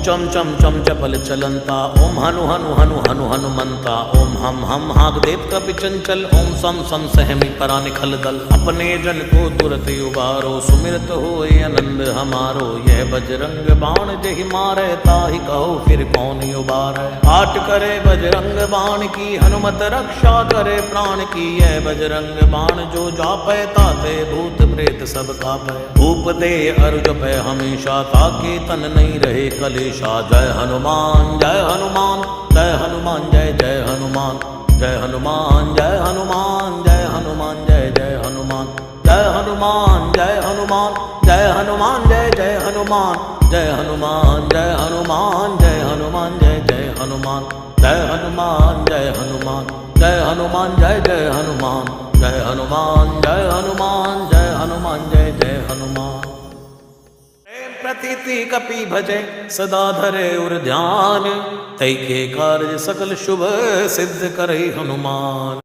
चम चम चम चपल चलंता, ओम हनु हनु हनु हनु हनुमंता, ओम हम हाग देव कपि चंचल, ओम सम सम सहमी परा निखल दल। अपने जन को तुरत उबारो, सुमिरत होए आनंद हमारो। यह बजरंग बाण जहि मारे, ताहि कहो फिर कौन उबारे। आट करे बजरंग बाण की, हनुमत रक्षा करे प्राण की। यह बजरंग बाण जो जापै, ताते भूत प्रेत सब कापै। भूप दे अरु जपै हमेशा, ताके तन नहीं रहे कलेशा। जय हनुमान जय हनुमान जय हनुमान जय जय हनुमान। जय हनुमान जय हनुमान जय हनुमान जय जय हनुमान। जय हनुमान जय हनुमान जय हनुमान जय जय हनुमान। जय हनुमान जय हनुमान जय हनुमान जय जय हनुमान। जय हनुमान जय हनुमान जय हनुमान जय जय हनुमान। जय हनुमान जय हनुमान जय हनुमान जय जय हनुमान। प्रतीति कपि भजे सदा धरे उर ध्यान, तै के कार्य सकल शुभ सिद्ध करे हनुमान।